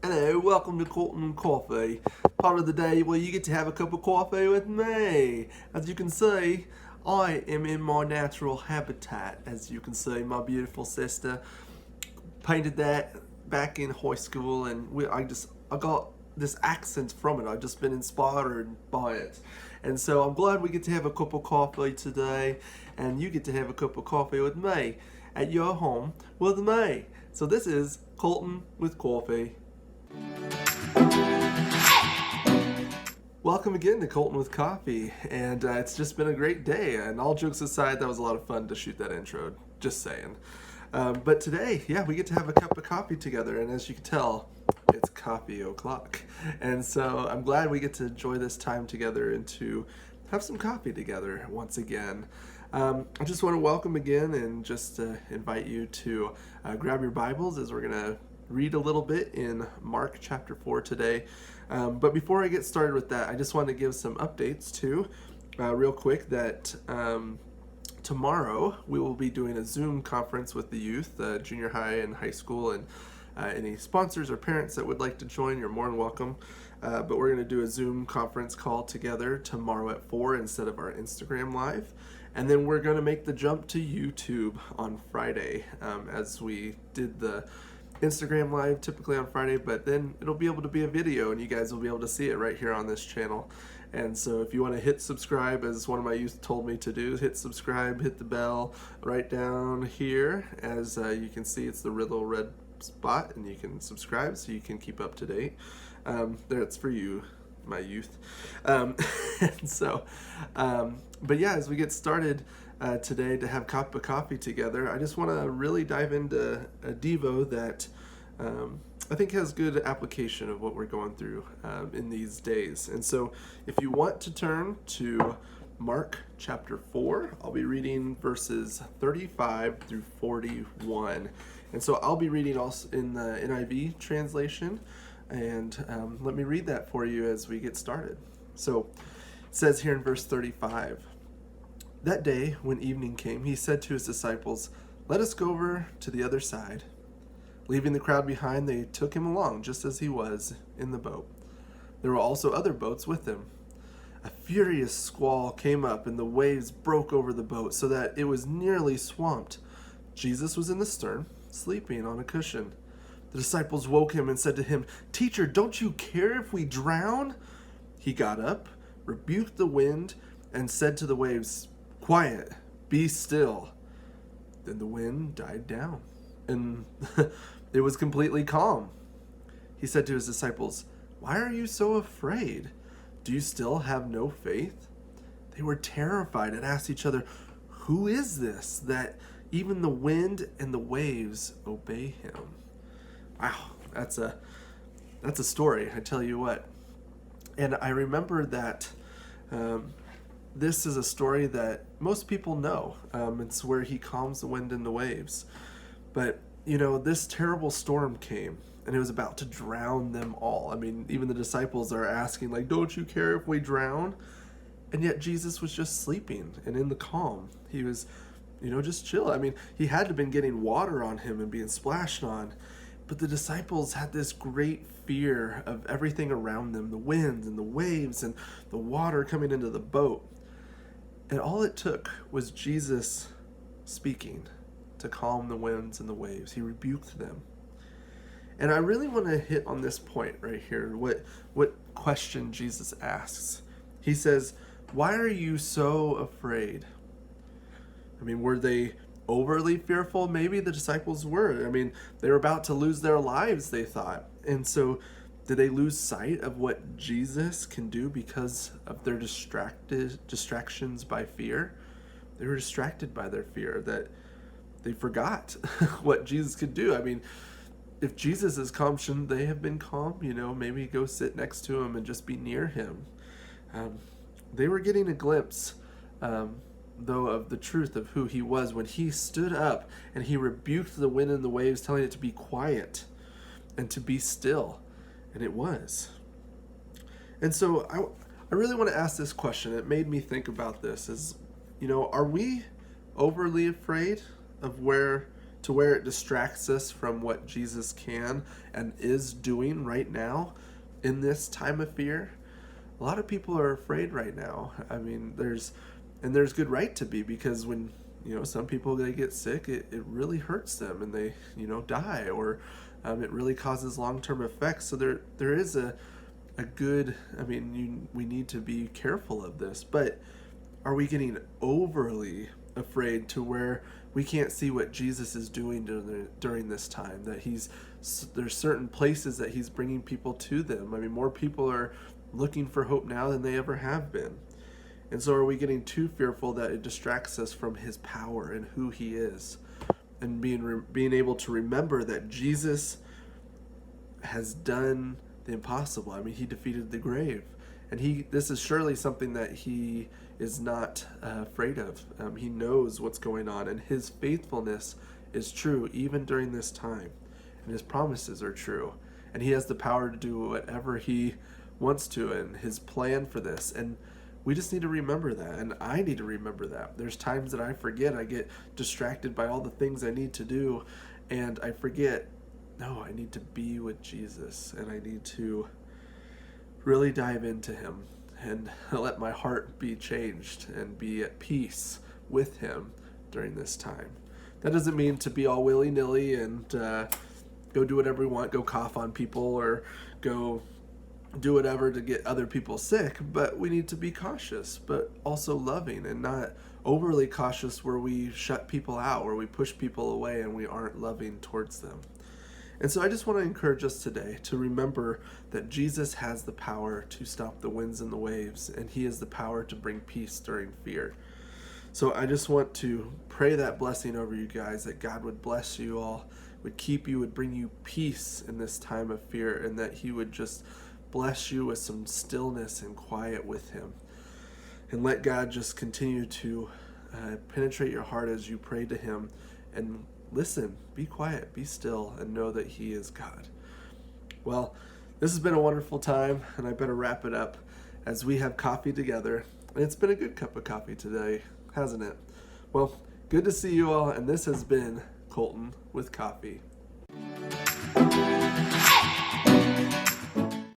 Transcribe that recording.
Hello, welcome to Colton Coffee, part of the day where you get to have a cup of coffee with me. As you can see, I am in my natural habitat. As you can see, my beautiful sister painted that back in high school, and I got this accent from it. I've just been inspired by it. And so I'm glad we get to have a cup of coffee today, and you get to have a cup of coffee with me at your home with me. So this is Colton with Coffee. Welcome again to Colton with Coffee, and it's just been a great day. And all jokes aside, that was a lot of fun to shoot that intro. Just saying. But today, we get to have a cup of coffee together, and as you can tell, it's coffee o'clock. And so I'm glad we get to enjoy this time together and to have some coffee together once again. I just want to welcome again and just invite you to grab your Bibles as we're going to read a little bit in Mark chapter 4 today. But before I get started with that, I just want to give some updates too, real quick, that tomorrow we will be doing a Zoom conference with the youth, junior high and high school, and any sponsors or parents that would like to join, you're more than welcome. But we're going to do a Zoom conference call together tomorrow at 4 instead of our Instagram Live. And then we're going to make the jump to YouTube on Friday, as we did the Instagram Live typically on Friday, but then it'll be able to be a video and you guys will be able to see it right here on this channel. And so if you want to hit subscribe, as one of my youth told me to do, hit subscribe, hit the bell right down here. As you can see, it's the little red spot, and you can subscribe so you can keep up to date. That's for you, my youth. And so, but yeah, as we get started today to have a cup of coffee together, I just want to really dive into a Devo that I think has good application of what we're going through in these days. And so if you want to turn to Mark chapter 4, I'll be reading verses 35 through 41. And so I'll be reading also in the NIV translation. And let me read that for you as we get started. So it says here in verse 35, "That day, when evening came, he said to his disciples, 'Let us go over to the other side.' Leaving the crowd behind, they took him along just as he was in the boat. There were also other boats with him. A furious squall came up, and the waves broke over the boat so that it was nearly swamped. Jesus was in the stern, sleeping on a cushion. The disciples woke him and said to him, 'Teacher, don't you care if we drown?' He got up, rebuked the wind, and said to the waves, 'Quiet, be still.' Then the wind died down, and it was completely calm. He said to his disciples, 'Why are you so afraid? Do you still have no faith?' They were terrified and asked each other, 'Who is this, that even the wind and the waves obey him?'" Wow, that's a story, I tell you what. And I remember that this is a story that most people know. It's where he calms the wind and the waves. But, this terrible storm came, and it was about to drown them all. I mean, even the disciples are asking, like, "Don't you care if we drown?" And yet Jesus was just sleeping and in the calm. He was, just chill. I mean, he had to have been getting water on him and being splashed on. But the disciples had this great fear of everything around them, the wind and the waves and the water coming into the boat. And all it took was Jesus speaking to calm the winds and the waves. He rebuked them. And I really want to hit on this point right here, what question Jesus asks. He says, "Why are you so afraid?" I mean, were they overly fearful? Maybe the disciples were. I mean, they were about to lose their lives, they thought. And so did they lose sight of what Jesus can do because of their distractions by fear? They were distracted by their fear, that they forgot what Jesus could do. I mean, if Jesus is calm, shouldn't they have been calm? Maybe go sit next to him and just be near him. They were getting a glimpse, though, of the truth of who he was when he stood up and he rebuked the wind and the waves, telling it to be quiet and to be still. And it was. And so I really want to ask this question. It made me think about this, are we overly afraid of where to where it distracts us from what Jesus can and is doing right now in this time of fear. A lot of people are afraid right now. I mean, there's good right to be, because when some people, they get sick, it really hurts them and they die, or it really causes long-term effects. So there is a good, we need to be careful of this, but are we getting overly afraid to where we can't see what Jesus is doing during this time, that there's certain places that he's bringing people to them? I mean, more people are looking for hope now than they ever have been. And so are we getting too fearful that it distracts us from his power and who he is, and being able to remember that Jesus has done the impossible? I mean, he defeated the grave, and this is surely something that he is not afraid of. He knows what's going on, and his faithfulness is true even during this time, and his promises are true, and he has the power to do whatever he wants to, and his plan for this. And we just need to remember that, and I need to remember that. There's times that I forget. I get distracted by all the things I need to do, and I forget, no, I need to be with Jesus, and I need to really dive into him and let my heart be changed and be at peace with him during this time. That doesn't mean to be all willy-nilly and go do whatever we want, go cough on people, or go do whatever to get other people sick, but we need to be cautious, but also loving, and not overly cautious where we shut people out, where we push people away and we aren't loving towards them. And so I just want to encourage us today to remember that Jesus has the power to stop the winds and the waves, and he has the power to bring peace during fear. So I just want to pray that blessing over you guys, that God would bless you all, would keep you, would bring you peace in this time of fear, and that he would just bless you with some stillness and quiet with him. And let God just continue to penetrate your heart as you pray to him, and listen, be quiet, be still, and know that he is God. Well, this has been a wonderful time, and I better wrap it up as we have coffee together. And it's been a good cup of coffee today, hasn't it? Well, good to see you all, and this has been Colton with Coffee.